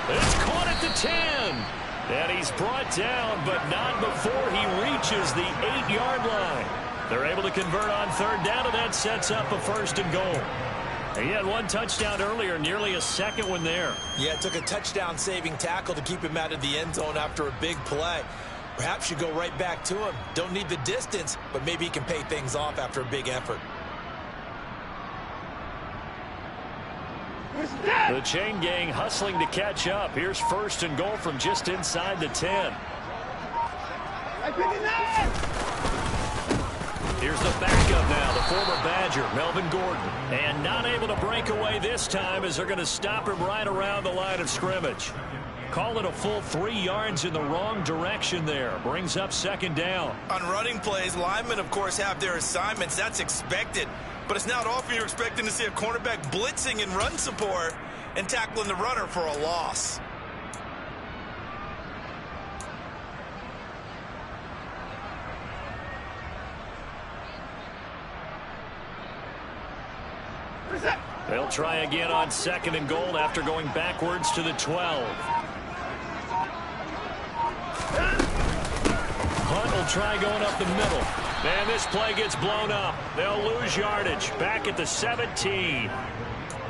It's caught at the 10. And he's brought down, but not before he reaches the 8-yard line. They're able to convert on 3rd down, and that sets up a 1st and goal. He had 1 touchdown earlier, nearly a 2nd one there. Yeah, it took a touchdown-saving tackle to keep him out of the end zone after a big play. Perhaps you go right back to him. Don't need the distance, but maybe he can pay things off after a big effort. The chain gang hustling to catch up. Here's 1st and goal from just inside the 10. Here's the backup now, the former Badger, Melvin Gordon. And not able to break away this time as they're going to stop him right around the line of scrimmage. Call it a full 3 yards in the wrong direction there. Brings up 2nd down. On running plays, linemen, of course, have their assignments. That's expected. But it's not often you're expecting to see a cornerback blitzing in run support and tackling the runner for a loss. They'll try again on 2nd and goal after going backwards to the 12. Hunt will try going up the middle. And this play gets blown up. They'll lose yardage. Back at the 17.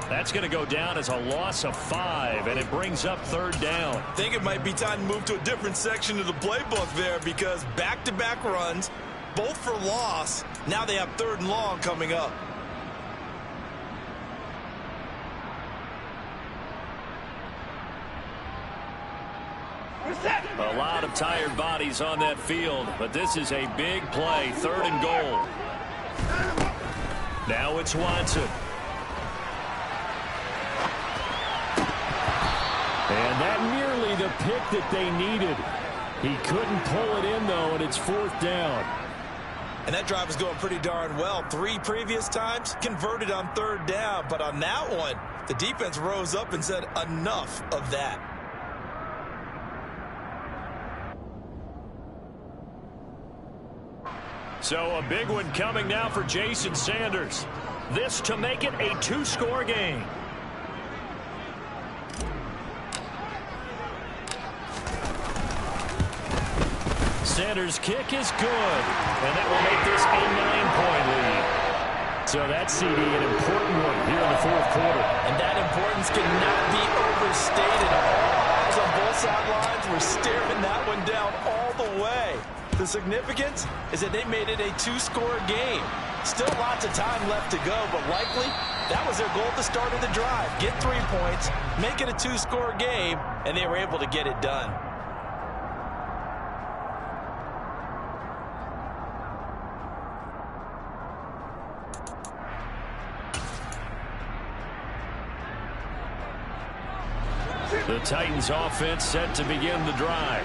That's going to go down as a loss of 5, and it brings up 3rd down. I think it might be time to move to a different section of the playbook there, because back-to-back runs, both for loss. Now they have 3rd and long coming up. A lot of tired bodies on that field, but this is a big play, 3rd and goal. Now it's Watson. And that nearly the pick that they needed. He couldn't pull it in, though, and it's 4th down. And that drive is going pretty darn well. 3 previous times converted on 3rd down, but on that one, the defense rose up and said enough of that. So a big one coming now for Jason Sanders. This to make it a 2-score game. Sanders' kick is good, and that will make this a 9-point lead. So that CD, an important one here in the 4th quarter. And that importance cannot be overstated. All eyes on both sidelines were staring that one down all the way. The significance is that they made it a 2-score game. Still lots of time left to go, but likely that was their goal at the start of the drive. Get 3 points, make it a 2-score game, and they were able to get it done. The Titans offense set to begin the drive.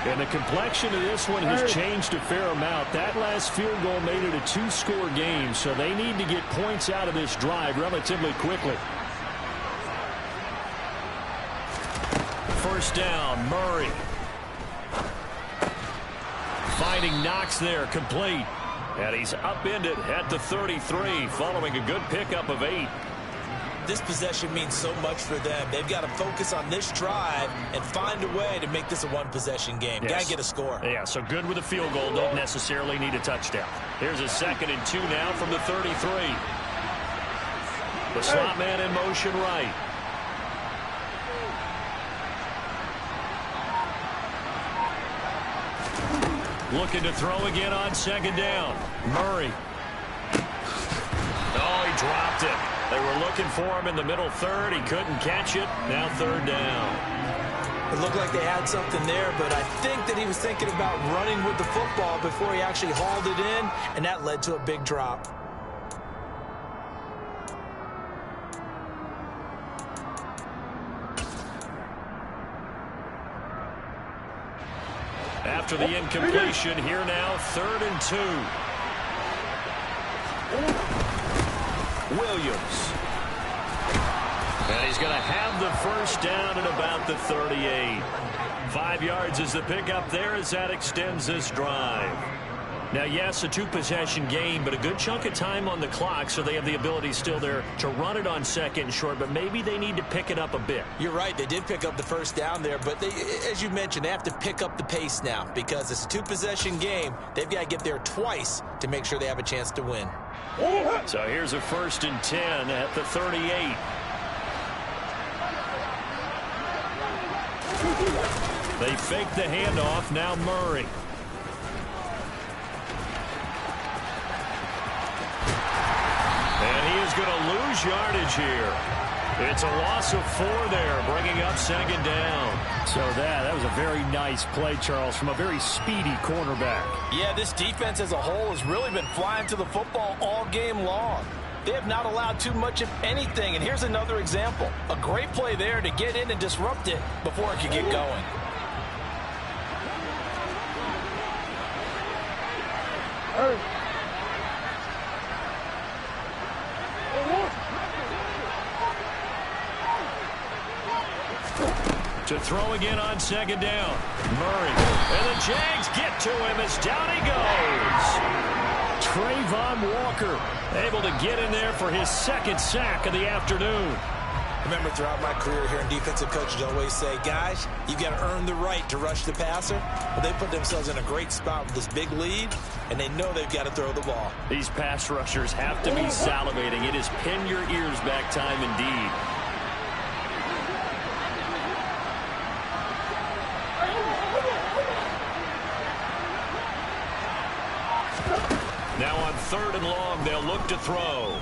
And the complexion of this one has changed a fair amount. That last field goal made it a 2-score game, so they need to get points out of this drive relatively quickly. 1st down, Murray. Finding Knox there, complete. And he's upended at the 33, following a good pickup of 8. This possession means so much for them. They've got to focus on this drive and find a way to make this a 1-possession game. Yes. Got to get a score. Yeah, so good with a field goal. Don't necessarily need a touchdown. Here's a 2nd and 2 now from the 33. The slot man in motion right. Looking to throw again on 2nd down. Murray. Oh, he dropped it. They were looking for him in the middle 3rd. He couldn't catch it. Now 3rd down. It looked like they had something there, but I think that he was thinking about running with the football before he actually hauled it in, and that led to a big drop. After the incompletion, here now, 3rd and 2. Williams. And he's going to have the first down at about the 38. 5 yards is the pickup there as that extends this drive. Now, yes, a 2-possession game, but a good chunk of time on the clock, so they have the ability still there to run it on 2nd and short, but maybe they need to pick it up a bit. You're right. They did pick up the first down there, but they, as you mentioned, they have to pick up the pace now because it's a 2-possession game. They've got to get there twice to make sure they have a chance to win. So here's a 1st and 10 at the 38. They fake the handoff. Now Murray. And he is going to lose yardage here. It's a loss of 4 there, bringing up 2nd down. So that was a very nice play, Charles, from a very speedy cornerback. Yeah, this defense as a whole has really been flying to the football all game long. They have not allowed too much of anything, and here's another example. A great play there to get in and disrupt it before it could get going. To throw again on 2nd down. Murray. And the Jags get to him as down he goes. Trayvon Walker able to get in there for his 2nd sack of the afternoon. Remember, throughout my career here in defensive coaches always say, guys, you've got to earn the right to rush the passer. Well, they put themselves in a great spot with this big lead, and they know they've got to throw the ball. These pass rushers have to be salivating. It is pin your ears back time indeed. Now on 3rd and long, they'll look to throw.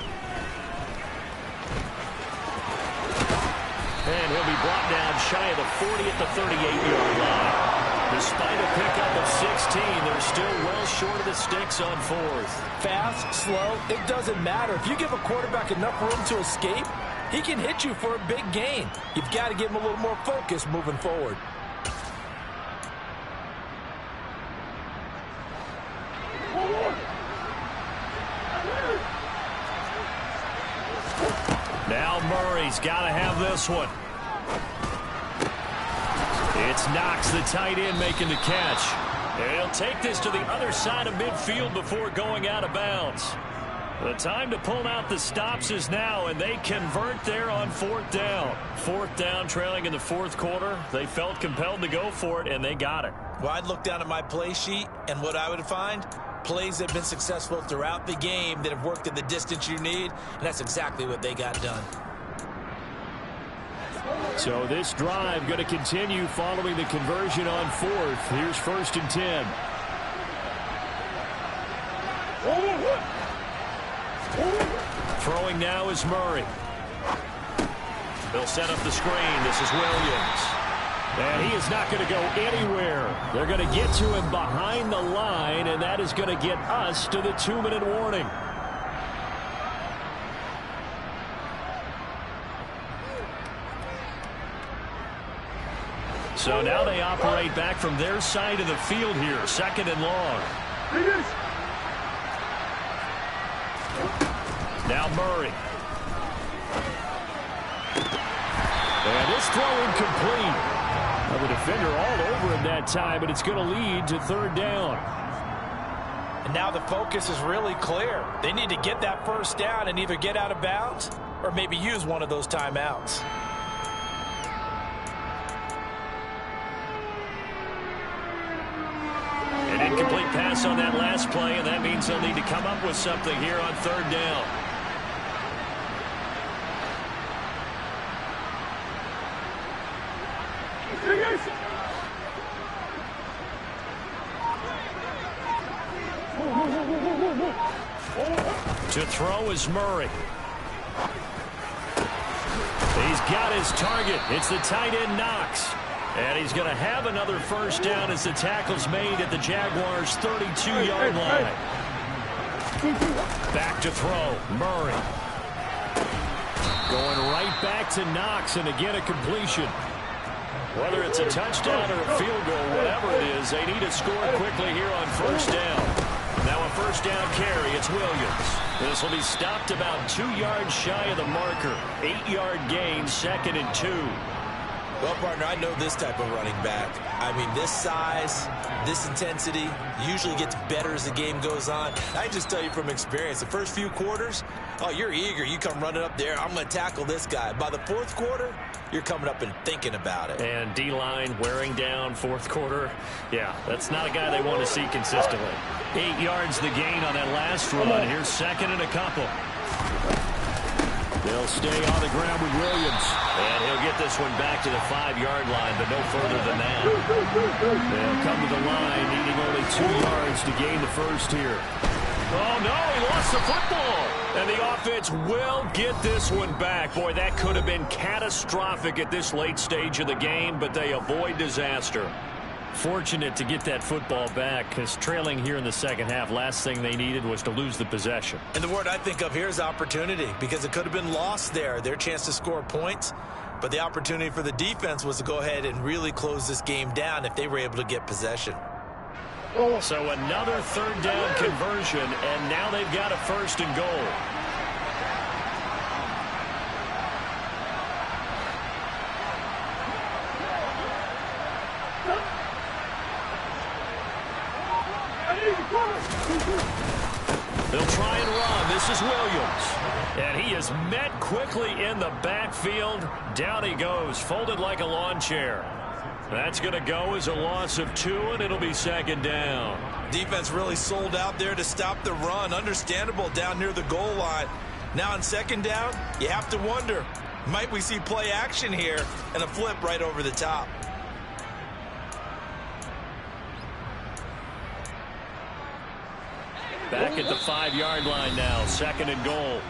And he'll be brought down shy of the 40 at the 38-yard line. Despite a pickup of 16, they're still well short of the sticks on 4th. Fast, slow, it doesn't matter. If you give a quarterback enough room to escape, he can hit you for a big gain. You've got to give him a little more focus moving forward. Now Murray's got to have this one. It's Knox, the tight end, making the catch. And he'll take this to the other side of midfield before going out of bounds. The time to pull out the stops is now, and they convert there on 4th down. 4th down, trailing in the 4th quarter. They felt compelled to go for it, and they got it. Well, I'd look down at my play sheet, and what I would find, plays that have been successful throughout the game that have worked at the distance you need, and that's exactly what they got done. So this drive going to continue following the conversion on 4th. Here's 1st and 10. Throwing now is Murray. They'll set up the screen. This is Williams. And he is not going to go anywhere. They're going to get to him behind the line, and that is going to get us to the 2-minute warning. So now they operate back from their side of the field here, 2nd and long. Now Murray. And this throw incomplete. Now the defender all over him that time, but it's going to lead to 3rd down. And now the focus is really clear. They need to get that first down and either get out of bounds or maybe use one of those timeouts. An incomplete pass on that last play, and that means they'll need to come up with something here on 3rd down. To throw is Murray. He's got his target. It's the tight end Knox. And he's going to have another first down as the tackle's made at the Jaguars' 32-yard line. Back to throw. Murray. Going right back to Knox, and again a completion. Whether it's a touchdown or a field goal, whatever it is, they need to score quickly here on first down. Now a first down carry, it's Williams. This will be stopped about 2 yards shy of the marker. 8-yard gain, 2nd and 2. Well, partner, I know this type of running back. I mean, this size, this intensity usually gets better as the game goes on. I can just tell you from experience, the first few quarters, oh, you're eager. You come running up there, I'm going to tackle this guy. By the fourth quarter, you're coming up and thinking about it. And D-line wearing down fourth quarter. Yeah, that's not a guy they want to see consistently. 8 yards the gain on that last run. Here's 2nd and a couple. They'll stay on the ground with Williams. And he'll get this one back to the 5-yard line, but no further than that. They'll come to the line, needing only 2 yards to gain the first here. Oh, no, he lost the football. And the offense will get this one back. Boy, that could have been catastrophic at this late stage of the game, but they avoid disaster. Fortunate to get that football back, because trailing here in the second half, last thing they needed was to lose the possession. And the word I think of here is opportunity, because it could have been lost there, their chance to score points. But the opportunity for the defense was to go ahead and really close this game down if they were able to get possession. So another third down conversion, and now they've got a 1st and goal. They'll try and run. This is Williams. And he is met quickly in the backfield. Down he goes, folded like a lawn chair. That's going to go as a loss of 2, and it'll be 2nd down. Defense really sold out there to stop the run. Understandable down near the goal line. Now on 2nd down, you have to wonder, might we see play action here and a flip right over the top? Back at the 5-yard line now, 2nd and goal.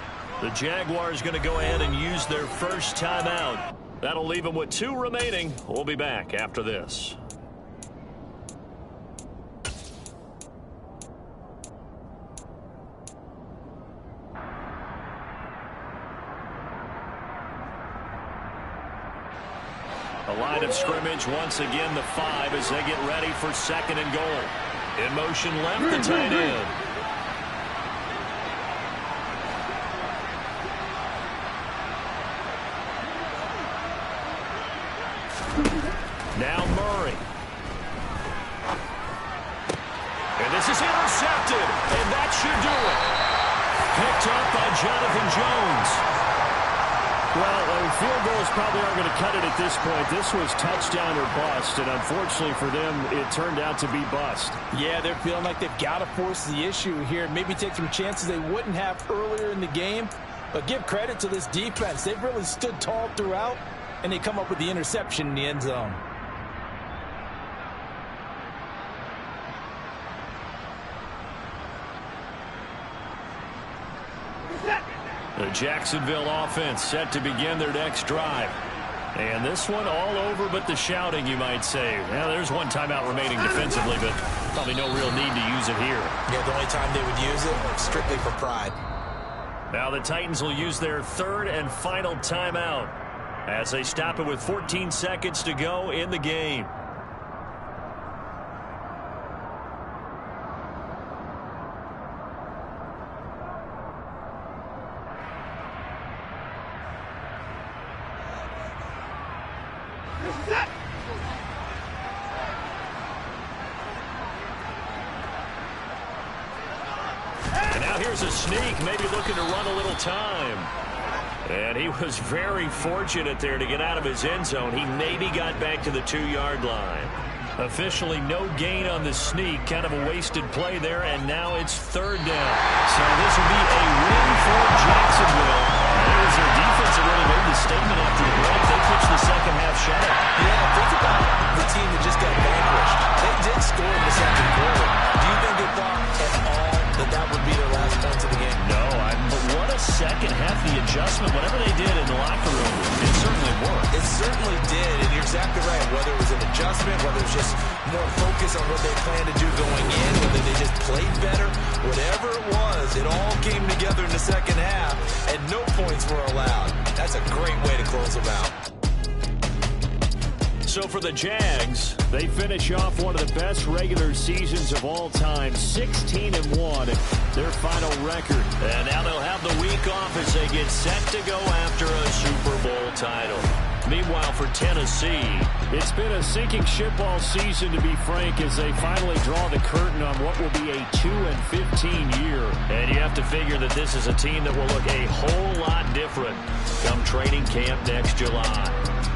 The Jaguars going to go ahead and use their first timeout. That'll leave them with 2 remaining. We'll be back after this. A line of scrimmage once again, the 5 as they get ready for 2nd and goal. In motion left, the tight end. Now Murray. And this is intercepted, and that should do it. Picked up by Jonathan Jones. Well, field goals probably aren't going to cut it at this point. This was touchdown or bust, and unfortunately for them, it turned out to be bust. Yeah, they're feeling like they've got to force the issue here. Maybe take some chances they wouldn't have earlier in the game. But give credit to this defense. They've really stood tall throughout, and they come up with the interception in the end zone. The Jacksonville offense set to begin their next drive. And this one all over but the shouting, you might say. Well, there's one timeout remaining defensively, but probably no real need to use it here. Yeah, the only time they would use it, strictly for pride. Now the Titans will use their 3rd and final timeout as they stop it with 14 seconds to go in the game. And now here's a sneak, maybe looking to run a little time. And he was very fortunate there to get out of his end zone. He maybe got back to the 2-yard line. Officially no gain on the sneak. Kind of a wasted play there, and now it's 3rd down. So this will be a win for Jacksonville. As their defense had really made the statement after the break. They pitched the second half shot. Yeah, think about the team that just got vanquished. They did score in the 2nd quarter. Do you think they thought at all that that would be their last points of the game? No, but what a second half. The adjustment, whatever they did in the locker room, it certainly certainly worked. It certainly did, and you're exactly right. Whether it was an adjustment, whether it was just more focus on what they planned to do going in, whether they just played better, whatever it was, it all came together in the second half, and no points were allowed. That's a great way to close them out. So for the Jags, they finish off one of the best regular seasons of all time, 16-1, their final record. And now they'll have the week off as they get set to go after a Super Bowl title. Meanwhile, for Tennessee, it's been a sinking ship all season, to be frank, as they finally draw the curtain on what will be a 2-15 year. And you have to figure that this is a team that will look a whole lot different come training camp next July.